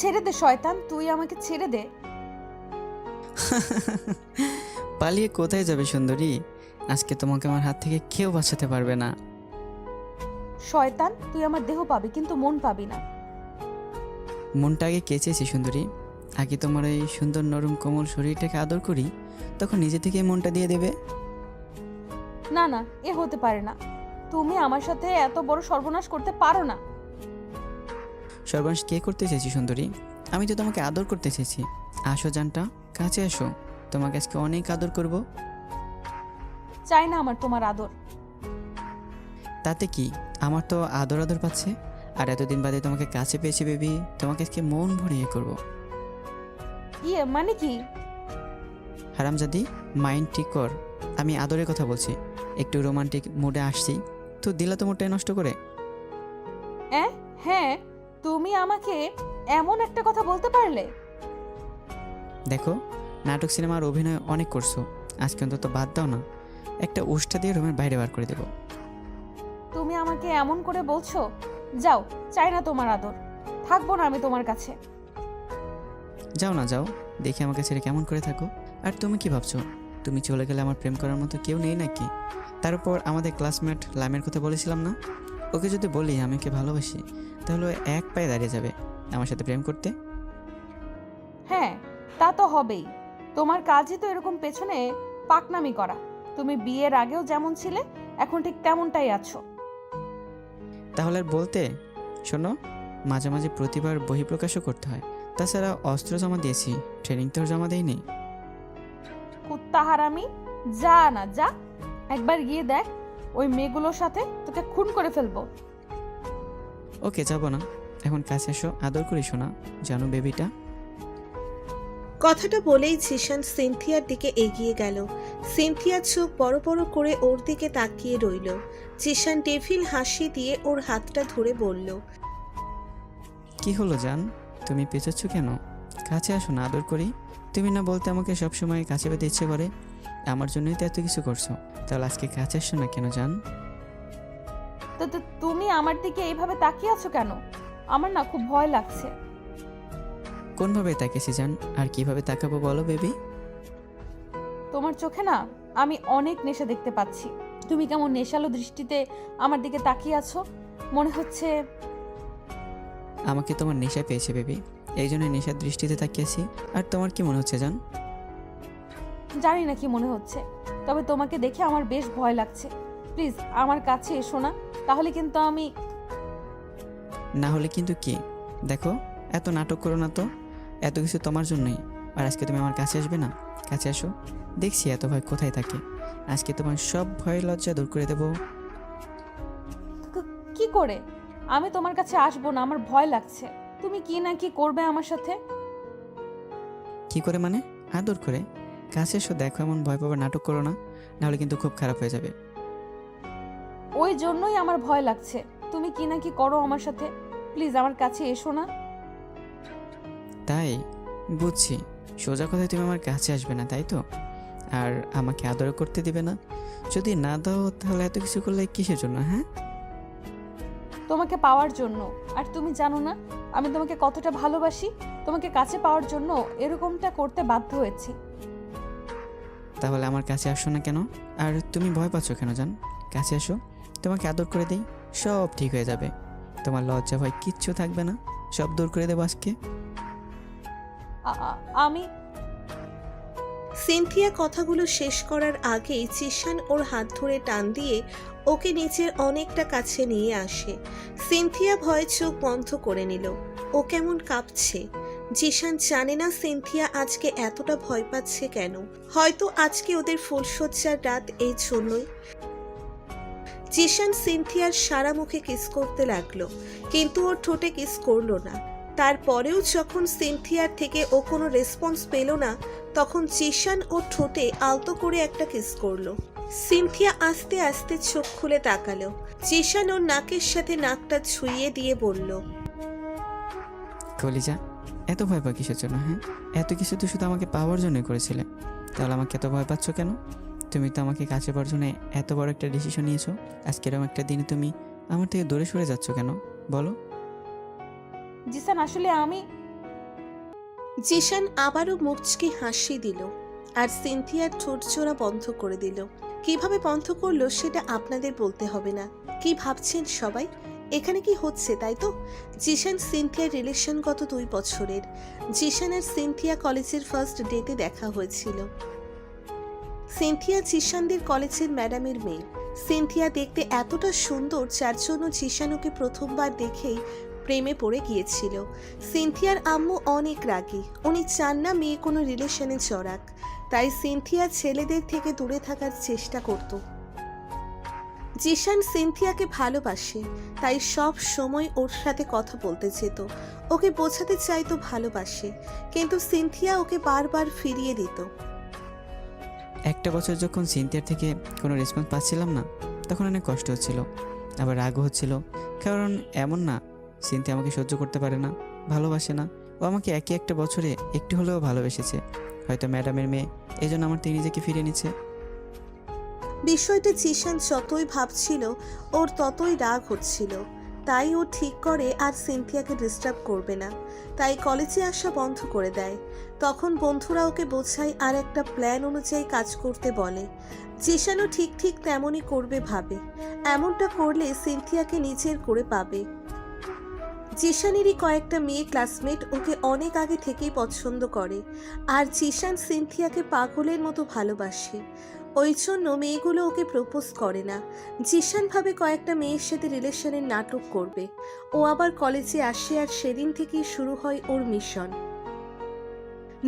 ছেড়ে দে শয়তান, তুই আমাকে ছেড়ে দে। পালিয়ে কোথায় যাবে সুন্দরী? আজকে তোমাকে আমার হাত থেকে কেউ বাঁচাতে পারবে না। শয়তান, তুই আমার দেহ পাবি কিন্তু মন পাবি না। মনটা আগে কে চেয়েছে সুন্দরী? আগে তোমার এই সুন্দর নরম কোমল শরীরটাকে আদর করি, তখন নিজে থেকে মনটা দিয়ে দেবে। না না, এ হতে পারে না। তুমি আমার সাথে এত বড় সর্বনাশ করতে পারো না। সর্বনাশ কে করতে চেয়েছি সুন্দরী? আমি তো তোমাকে আদর করতে চেয়েছি। আসো জানটা, কাছে আসো, তোমাকে আজকে অনেক আদর করব। চাই না আমার তোমার আদর। তাতে কি, আমার তো আদর আদর পাচ্ছে। আর এতদিন বাদে তোমাকে কাছে পেয়েছি বেবি, তোমাকে আজকে মন ভরিয়ে করব। ইয়ে মানে কি? হারামজাদি, মাইন্ড ঠিক কর। আমি আদরের কথা বলছি, একটু রোমান্টিক মুডে আসছি, তো দিলা তো মুডটাই নষ্ট করে। হ্যাঁ, তুমি আমাকে এমন একটা কথা বলতে পারলে? দেখো, নাটক সিনেমার অভিনয় অনেক করছো, আজকে অন্তত বাদ দাও না, একটা উষ্টা দিয়ে রুমের বাইরে বার করে দেবো। তুমি আমাকে এমন করে বলছো? যাও, চাই না তোমার আদর, থাকবো না আমি তোমার কাছে। যাও না যাও, দেখি আমাকে ছেড়ে কেমন করে থাকো। আর তুমি কি ভাবছো, তুমি চলে গেলে আমার প্রেম করার মতো কেউ নেই নাকি? তার উপর আমাদের ক্লাসমেট লামের কথা বলেছিলাম না, ওকে যদি বলি আমি ওকে ভালোবাসি, তাহলে ও এক পায়ে দাঁড়িয়ে যাবে আমার সাথে প্রেম করতে। হ্যাঁ, তা তো হবেই। তোমার কাজই তো এরকম পেছনে পাকনামি করা। তুমি বিয়ের আগেও যেমন ছিলে, এখন ঠিক তেমনটাই আছো। তাহলে আর বলতে, শোনো, মাঝে মাঝে প্রতিবার বহিঃপ্রকাশও করতে হয়। তাছাড়া অস্ত্র জমা দিয়েছি, ট্রেনিং তো আর জমা দেয়নি। কুত্তা হারামি, যা না যা, একবার গিয়ে দেখ, ওই মেয়েগুলোর সাথে তোকে খুন করে ফেলবো। ওকে, যাবো না, এখন কাছে এসো, আদর করি শোনা, জানো বেবিটা। কথাটা বলেই জিশান সিনথিয়ার দিকে এগিয়ে গেল। সিনথিয়ার চোখ বড় বড় করে ওর দিকে তাকিয়ে রইল। জিশান ডেভিল হাসি দিয়ে ওর হাতটা ধরে বলল, কি হলো জান, তুমি পেঁচাচ্ছ কেন? কাছে আসো না, আদর করি। তুমি না বলতে আমাকে সবসময় কাছে পেতে ইচ্ছে করে, আমার জন্যই তো এত কিছু করছো, তাহলে আজকে কাছে আসছো না কেন জান? তো তুমি আমার দিকে এইভাবে তাকিয়ে আছো কেন? আমার না খুব ভয় লাগছে। কোনভাবে তাকিয়েছি জান, আর কিভাবে তাকাবো বলো বেবি? তোমার চোখে না আমি অনেক নেশা দেখতে পাচ্ছি। তুমি কেমন নেশালো দৃষ্টিতে আমার দিকে তাকিয়ে আছো, মনে হচ্ছে। আমাকে তোমার নেশা পেয়েছে বেবি, এই জন্য নেশার দৃষ্টিতে তাকিয়েছি। আর তোমার কি মনে হচ্ছে জান? জানি না কি মনে হচ্ছে, তবে তোমাকে দেখে আমার বেশ ভয় লাগছে। প্লিজ আমার কাছে এসো না, তাহলে কিন্তু আমি। না হলে কিন্তু কি? দেখো, এত নাটক করো না তো, এত কিছু তোমার জন্যই। আর আজকে তুমি আমার কাছে আসবে না? কাছে আসো, দেখছি এত ভয় কোথায় থাকে। আজকে তোমার সব ভয় লজ্জা দূর করে দেবো। কি করে? আমি তোমার কাছে আসবো না, আমার ভয় লাগছে। তুমি কি না কি করবে আমার সাথে। কি করে মানে? আদর করে। কাছে এসো, দেখো, এমন ভয় পাবার নাটক করো না, নাহলে কিন্তু খুব খারাপ হয়ে যাবে। ওই জন্যই আমার ভয় লাগছে। তুমি কি না কি করো আমার সাথে, প্লিজ আমার কাছে এসো না। তাই বুঝছি, সোজা কথায় তুমি আমার কাছে আসবে না, তাই তো? আর আমাকে আদর করতে দিবে না? যদি না দাও তাহলে এত কিছু করলে কিসের জন্য, হ্যাঁ? তোমাকে পাওয়ার জন্য। আর তুমি জানো না আমি তোমাকে কতটা ভালোবাসি। তোমাকে কাছে পাওয়ার জন্য এরকমটা করতে বাধ্য হয়েছি। তাহলে আমার কাছে আসো না কেন? আর তুমি ভয় পাচ্ছ কেন জান? কাছে আসো, তোমাকে আদর করে দিই, সব ঠিক হয়ে যাবে। তোমার লজ্জা ভয় কিচ্ছু থাকবে না, সব দূর করে দেবো আজকে। আমি। সিনথিয়া কথাগুলো শেষ করার আগেই জিশান ওর হাত ধরে টান দিয়ে ওকে নিজের অনেকটা কাছে নিয়ে আসে। সিনথিয়া ভয়ে চোখ বন্ধ করে নিল। ও কেমন কাঁপছে। জিশান জানে না সিনথিয়া আজকে এতটা ভয় পাচ্ছে কেন। হয়তো আজকে ওদের ফুলশয্যার রাত, এই জন্যই। জিশান সিনথিয়ার সারা মুখে কিস করতে লাগলো, কিন্তু ওর ঠোঁটে কিস করলো না। তারপরেও যখন সিনথিয়ার থেকে ও কোনো রেসপন্স পেল না, তখন জিশান ওর ঠোঁটে আলতো করে একটা কিস করলো। সিনথিয়া আস্তে আস্তে চোখ খুলে তাকালো। জিশান ওর নাকের সাথে নাকটা ছুঁয়ে দিয়ে বলল, কলিজা, এত ভয় পাও কিসের জন্য, হ্যাঁ? এত কিছু তো শুধু আমাকে পাওয়ার জন্যই করেছিলে, তাহলে আমাকে এত ভয় পাচ্ছ কেন? তুমি তো আমাকে কাছে পাওয়ার জন্য এত বড় একটা ডিসিশন নিয়েছো, আজকের একটা দিনে তুমি আমার থেকে দূরে সরে যাচ্ছ কেন বলো? জিসান, আসলে আমি। জিশান আবারও মুচকি হাসি দিল আর সিনথিয়ার ঠোঁট জোড়া বন্ধ করে দিল। কিভাবে বন্ধ করলো সেটা আপনাদের বলতে হবে না। কি ভাবছেন সবাই? এখানে কি হচ্ছে তাই তো? জিশান সিনথিয়ার রিলেশন গত 2 বছরের। জিশান আর সিনথিয়া কলেজের ফার্স্ট ডেতে দেখা হয়েছিল। সিনথিয়া জিশানদের কলেজের ম্যাডামের মেয়ে। সিনথিয়া দেখতে এতটা সুন্দর যার জন্য জিশান ওকে প্রথমবার দেখেই প্রেমে পড়ে গিয়েছিল। সিনথিয়ার আম্মু অনেক রাগী, উনি চান না মেয়ে কোনো রিলেশনে জড়াক, তাই সিনথিয়া ছেলেদের থেকে দূরে থাকার চেষ্টা করত। জিশান সিনথিয়াকে ভালোবাসে, তাই সব সময় ওর সাথে কথা বলতে যেত, ওকে বোঝাতে চাইতো ভালোবাসে, কিন্তু সিনথিয়া ওকে বারবার ফিরিয়ে দিত। একটা বছর যখন সিনথিয়ার থেকে কোনো রেসপন্স পাচ্ছিলাম না, তখন অনেক কষ্ট হচ্ছিল, আবার রাগও হচ্ছিল। কারণ এমন না সিনথিয়া আমাকে সহ্য করতে পারে না, ভালোবাসে না। ও আমাকে একই একটা বছরে একটু হলেও ভালোবেসেছে। হয়তো ম্যাডামের মেয়ে, এই জন্য আমার থেকে নিজেকে ফিরিয়ে নিচ্ছে। বিষয়টা জিশান যতই ভাবছিল ওর ততই রাগ হচ্ছিল। তাই ও ঠিক করে আর সিনথিয়াকে ডিস্টার্ব করবে না, তাই কলেজে আসা বন্ধ করে দেয়। তখন বন্ধুরা ওকে বোঝায় আর একটা প্ল্যান অনুযায়ী কাজ করতে বলে। জিশানও ঠিক ঠিক তেমনই করবে ভাবে, এমনটা করলে সিনথিয়াকে নিজের করে পাবে। জিশানেরই কয়েকটা মেয়ে ক্লাসমেট ওকে অনেক আগে থেকেই পছন্দ করে, আর জিশান সিনথিয়াকে পাগলের মতো ভালোবাসে। ওই জন্য মেয়েগুলো ওকে প্রপোজ করে না। জিশান ভাবে কয়েকটা মেয়ের সাথে রিলেশনের নাটক করবে। ও আবার কলেজে আসে আর সেদিন থেকেই শুরু হয় ওর মিশন।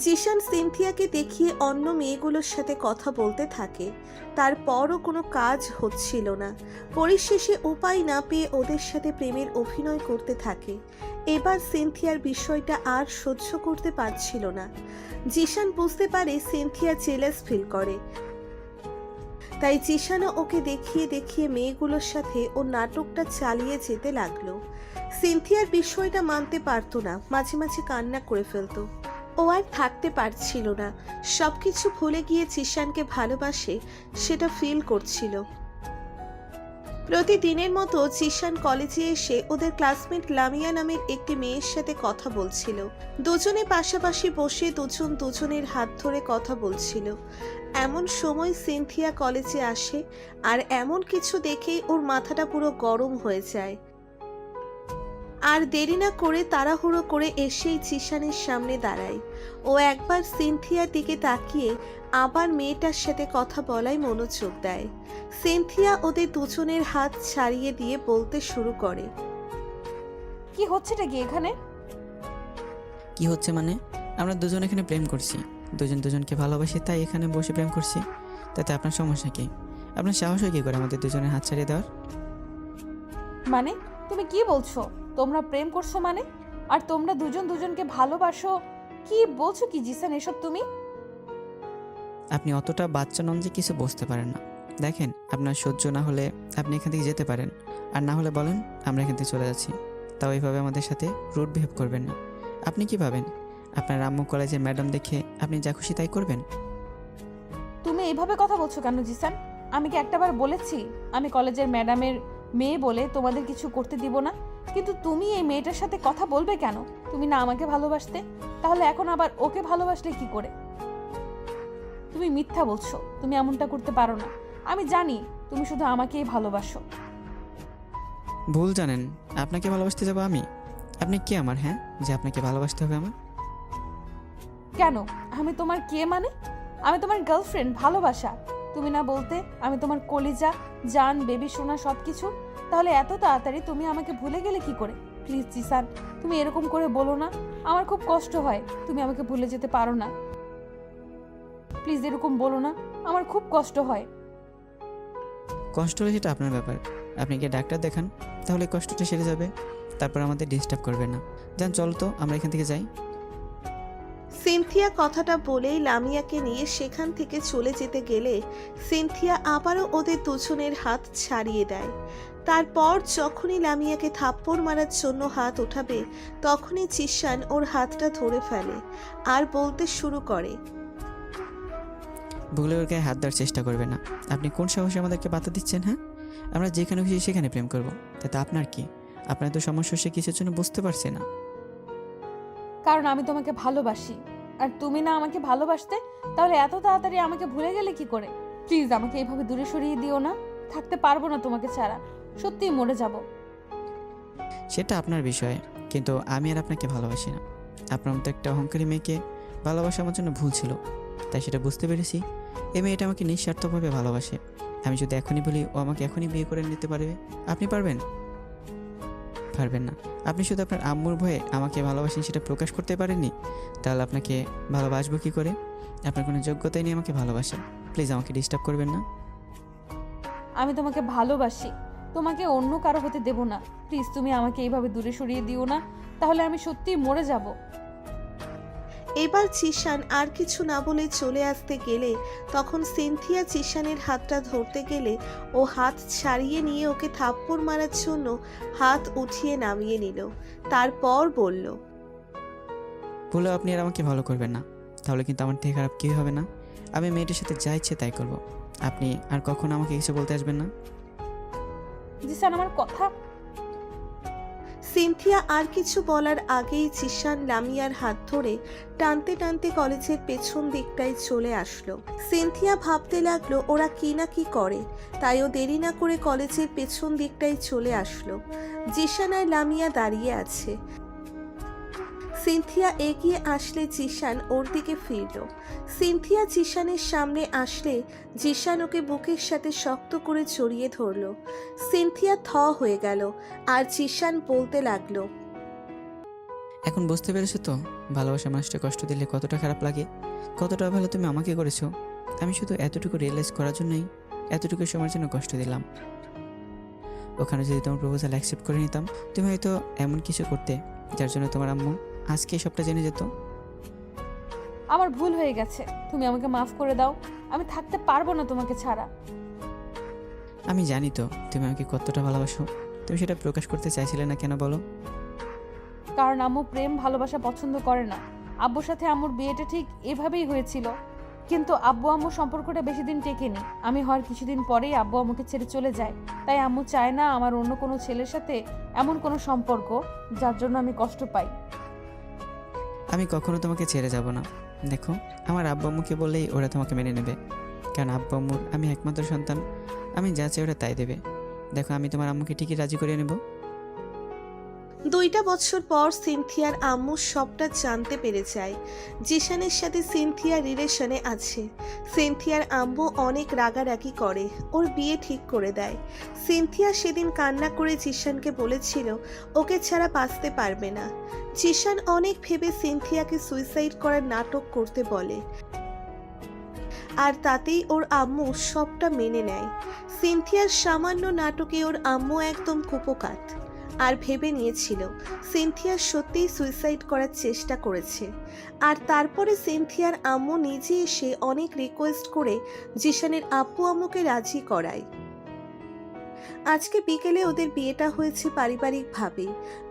জিশান সিনথিয়াকে দেখিয়ে অন্য মেয়েগুলোর সাথে কথা বলতে থাকে, তারপরও কোনো কাজ হচ্ছিল না। পরিশেষে উপায় না পেয়ে ওদের সাথে প্রেমের অভিনয় করতে থাকে। এবার সিনথিয়ার বিষয়টা আর সহ্য করতে পারছিল না। জিশান বুঝতে পারে সিনথিয়া জেলাস ফিল করে, তাই জিশানও ওকে দেখিয়ে দেখিয়ে মেয়েগুলোর সাথে ও নাটকটা চালিয়ে যেতে লাগলো। সিনথিয়ার বিষয়টা মানতে পারতো না, মাঝে মাঝে কান্না করে ফেলতো। ও আর থাকতে পারছিল না, সবকিছু ভুলে গিয়ে জিশানকে ভালোবাসে সেটা ফিল করছিল। প্রতিদিনের মতো জিশান কলেজে এসে ওদের ক্লাসমেট লামিয়া নামের একটি মেয়ের সাথে কথা বলছিল। দুজনে পাশাপাশি বসে দুজন দুজনের হাত ধরে কথা বলছিল। এমন সময় সিনথিয়া কলেজে আসে, আর এমন কিছু দেখেই ওর মাথাটা পুরো গরম হয়ে যায়। আর দেরি না করে তাড়াহুড়ো করে এসেই জিশানের সামনে দাঁড়ায়। ও একবার সিনথিয়ার দিকে তাকিয়ে আবার মেয়েটার সাথে কথা বলায় মনোযোগ দেয়। সিনথিয়া ওদের দুজনের হাত ছাড়িয়ে দিয়ে বলতে শুরু করে, কি হচ্ছেটা কি এখানে? কি হচ্ছে মানে? আমরা দুজন এখানে প্রেম করছি, দুজন দুজনকে ভালোবাসি, তাই এখানে বসে প্রেম করছি। তাতে আপনার সমস্যা কি? আপনার সাহস হয় কী করে আমাদের দুজনের হাত ছাড়িয়ে দেওয়ার? মানে তুমি কি বলছো? তোমরা প্রেম করছো মানে? আর তোমরা দুজন দুজনকে ভালোবাসো? কি বলছো কি জিসান এসব তুমি? আপনি অতটা বাচ্চা নন যে কিছু বুঝতে পারেন না। দেখেন, আপনার সহ্য না হলে আপনি এখান থেকে যেতে পারেন, আর না হলে বলেন আমরা এখান থেকে চলে যাচ্ছি। তাও এইভাবে আমাদের সাথে রুড বিহেভ করবেন না। আপনি কি ভাবেন আপনার আম্মু কলেজের ম্যাডাম দেখে আপনি যা খুশি তাই করবেন? তুমি এইভাবে কথা বলছো কেন জিসান? আমি কি একটাবার বলেছি আমি কলেজের ম্যাডামের মেয়ে বলে তোমাদের কিছু করতে দিব না? কিন্তু তুমি এই মেয়েটার সাথে কথা বলবে কেন? তুমি না আমাকে ভালোবাসতে, তাহলে এখন আবার ওকে ভালোবাসলে কি করে? তুমি মিথ্যা বলছো, তুমি এমনটা করতে পারো না। আমি জানি তুমি শুধু আমাকেই ভালোবাসো। ভুল জানেন, আপনাকে ভালোবাসতে যাবো আমি? আপনি কি আমার, হ্যাঁ, যে আপনাকে ভালোবাসতে হবে আমার? কেন? আমি তোমার কে মানে? আমি তোমার গার্লফ্রেন্ড, ভালোবাসা। তুমি না বলতে আমি তোমার কলিজা, জান, বেবি, সোনা সব কিছু। তাহলে এত তাড়াতাড়ি তুমি আমাকে ভুলে গেলে কি করে? প্লিজ জিসান, তুমি এরকম করে বলো না, আমার খুব কষ্ট হয়। তুমি আমাকে ভুলে যেতে পারো না, প্লিজ এরকম বলো না, আমার খুব কষ্ট হয়। কষ্ট হলে সেটা আপনার ব্যাপার, আপনি গিয়ে ডাক্তার দেখান, তাহলে কষ্টটা সেরে যাবে। তারপর আমাদের ডিস্টার্ব করবেন না। যান, চলো তো আমরা এখান থেকে যাই। সিনথিয়া কথাটা বলেই লামিয়াকে নিয়ে সেখান থেকে চলে যেতে গেলে সিনথিয়া আবারও ওদের দুজনের হাত ছাড়িয়ে দেয়। তারপর যখনই লামিয়াকে থাপ্পড় মারার জন্য হাত ওঠাবে, তখনই জিশান ওর হাতটা ধরে ফেলে আর বলতে শুরু করে, ভুলে ওর গায়ে হাত দেওয়ার চেষ্টা করবে না। আপনি কোন সাহসে আমাদেরকে বাধা দিচ্ছেন? হ্যাঁ, আমরা যেখানে খুশি সেখানে প্রেম করব, তাতে আপনার কি? আপনার তো সমস্যা সে কিছুর জন্য বুঝতে পারছে না। কারণ আমি তোমাকে ভালোবাসি। আর তুমি না আমাকে ভালোবাসতে, তাহলে এত তাড়াতাড়ি আমাকে ভুলে গেলে কি করে? প্লিজ আমাকে এইভাবে দূরে সরিয়ে দিও না, থাকতে পারবো না তোমাকে ছাড়া, সত্যিই মরে যাব। সেটা আপনার বিষয়, কিন্তু আমি আর আপনাকে ভালোবাসি না। আপনার মতো একটা অহংকারী মেয়েকে ভালোবাসা আমার জন্য ভুল ছিল, তাই সেটা বুঝতে পেরেছি। এই মেয়েটা আমাকে নিঃস্বার্থভাবে ভালোবাসে। আমি যদি এখনই বলি ও আমাকে এখনই বিয়ে করে নিতে পারবে, আপনি পারবেন? পারবেন না। আপনি শুধু আপনার আম্মুর ভয়ে আমাকে ভালোবাসেন সেটা প্রকাশ করতে পারেননি, তাহলে আপনাকে ভালোবাসবো কী করে? আপনার কোনো যোগ্যতাই নেই আমাকে ভালোবাসেন। প্লিজ আমাকে ডিস্টার্ব করবেন না। আমি তোমাকে ভালোবাসি, তোমাকে অন্য কারো হতে দেব না। প্লিজ তুমি আমাকে এইভাবে দূরে সরিয়ে দিও না, তাহলে আমি সত্যিই মরে যাব। এবার জিশান আর কিছু না বলে চলে আসতে গেলে তখন সিনথিয়া জিশানের হাতটা ধরতে গেলে ও হাত ছাড়িয়ে নিয়ে ওকে থাপ্পড় মারার জন্য হাত উঠিয়ে নামিয়ে নিল। তারপর বলল, বলেও আপনি আর আমাকে ভালো করবেন না, তাহলে কিন্তু আমার থেকে খারাপ কেউ হবে না। আমি মেয়েটির সাথে যা ইচ্ছে তাই করব। আপনি আর কখনো আমাকে কিছু বলতে আসবেন না। জিসান আমার কথা। সিনথিয়া আর কিছু বলার আগেই জিশান লামিয়ার হাত ধরে টানতে টানতে কলেজের পেছন দিকটায় চলে আসলো। সিনথিয়া ভাবতে লাগলো ওরা কি না কি করে, তাই ও দেরি না করে কলেজের পেছন দিকটায় চলে আসলো। জিশান আর লামিয়া দাঁড়িয়ে আছে। সিনথিয়া এগিয়ে আসলে জিশান ওর দিকে ফিরল। সিনথিয়া জিশানের সামনে আসলে জিশান ওকে বুকের সাথে শক্ত করে জড়িয়ে ধরল। সিনথিয়া থ হয়ে গেল আর জিশান বলতে লাগলো, এখন বুঝতে পেরেছো তো ভালোবাসা মানুষটা কষ্ট দিলে কতটা খারাপ লাগে, কতটা ভালো তুমি আমাকে করেছো। আমি শুধু এতটুকু রিয়েলাইজ করার জন্যই এতটুকু সময়ের জন্য কষ্ট দিলাম। ওখানে যদি তোমার প্রপোজাল অ্যাকসেপ্ট করে নিতাম, তুমি হয়তো এমন কিছু করতে যার জন্য তোমার আম্মু আজকে সবটা জেনে যেত। আমার ভুল হয়ে গেছে, তুমি আমাকে মাফ করে দাও। আমি থাকতে পারবো না তোমাকে ছাড়া। আমি জানি তো তুমি আমাকে কতটা ভালোবাসো, তুমি সেটা প্রকাশ করতে চাইছিলে না কেন বলো? কারণ আম্মু প্রেম ভালোবাসা পছন্দ করে না। আব্বুর সাথে আম্মুর বিয়েটা ঠিক এভাবেই হয়েছিল, কিন্তু আব্বু আম্মুর সম্পর্কটা বেশি দিন টেকেনি। আমি হওয়ার কিছুদিন পরেই আব্বু আম্মুকে ছেড়ে চলে যায়, তাই আম্মু চায় না আমার অন্য কোনো ছেলের সাথে এমন কোনো সম্পর্ক যার জন্য আমি কষ্ট পাই। আমি কখনো তোমাকে ছেড়ে যাব না। দেখো, আমার আব্বু আম্মুকে বললেই ওরা তোমাকে মেনে নেবে, কারণ আব্বু আম্মুর আমি একমাত্র সন্তান। আমি যা চাই ওরা তাই দেবে। দেখো, আমি তোমার আম্মুকে ঠিকই রাজি করিয়ে নেব। 2টা বছর পর সিনথিয়ার আম্মু সবটা জানতে পেরে যায় জিশানের সাথে সিনথিয়া রিলেশনে আছে। সিনথিয়ার আম্মু অনেক রাগারাগি করে, ওর বিয়ে ঠিক করে দেয়। সিনথিয়া সেদিন কান্না করে জিশানকে বলেছিল ওকে ছাড়া বাঁচতে পারবে না। জিশান অনেক ভেবে সিনথিয়াকে সুইসাইড করার নাটক করতে বলে, আর তাতেই ওর আম্মু সবটা মেনে নেয়। সিনথিয়ার সামান্য নাটকে ওর আম্মু একদম কুপোকাত আর ভেবে নিয়েছিল সিনথিয়া সত্যিই সুইসাইড করার চেষ্টা করেছে। আর তারপরে সিনথিয়ার আম্মু নিজে এসে অনেক রিকোয়েস্ট করে জিশানের আব্বু আম্মুকে রাজি করায়। আজকে বিকেলে ওদের বিয়েটা হয়েছে পারিবারিকভাবে,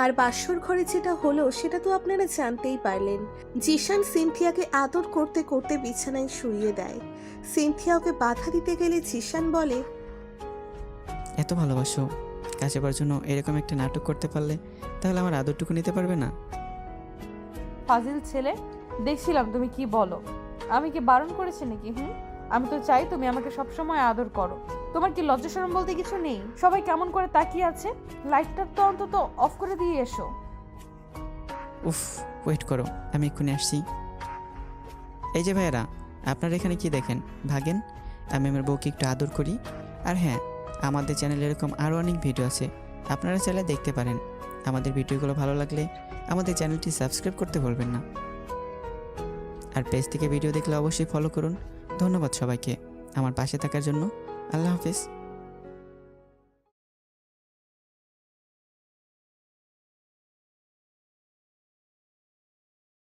আর বাসর ঘরে যেটা হলো সেটা তো আপনারা জানতেই পারলেন। জিশান সিনথিয়াকে আদর করতে করতে বিছানায় শুইয়ে দেয়। সিনথিয়া ওকে বাধা দিতে গেলে জিশান বলে, এত ভালোবাসো, কাছে পাওয়ার জন্য এরকম একটা নাটক করতে পারলে তাহলে আমার আদরটুকু নিতে পারবে না? ফাজিল ছেলে, দেখছিলাম তুমি কি বলো। আমি কি বারণ করেছি নাকি? আমি তো চাই তুমি আমাকে সবসময় আদর করো। তোমার কি লজ্জা শরম বলতে কিছু নেই? সবাই কেমন করে তাকিয়ে আছে, লাইটটা তো অন্তত অফ করে দিয়ে এসো। উফ, ওয়েট করো, আমি এক্ষুনি আসছি। এই যে ভাইয়েরা, আপনারা এখানে কি দেখেন? ভাগেন, আমি আমার বউকে একটু আদর করি। আর হ্যাঁ, আমাদের চ্যানেলে এরকম আরও অনেক ভিডিও আছে, আপনারা চাইলে দেখতে পারেন। আমাদের ভিডিওগুলো ভালো লাগলে আমাদের চ্যানেলটি সাবস্ক্রাইব করতে ভুলবেন না। আর পেজ থেকে ভিডিও দেখলে অবশ্যই ফলো করুন। ধন্যবাদ সবাইকে আমার পাশে থাকার জন্য। আল্লাহ হাফেজ।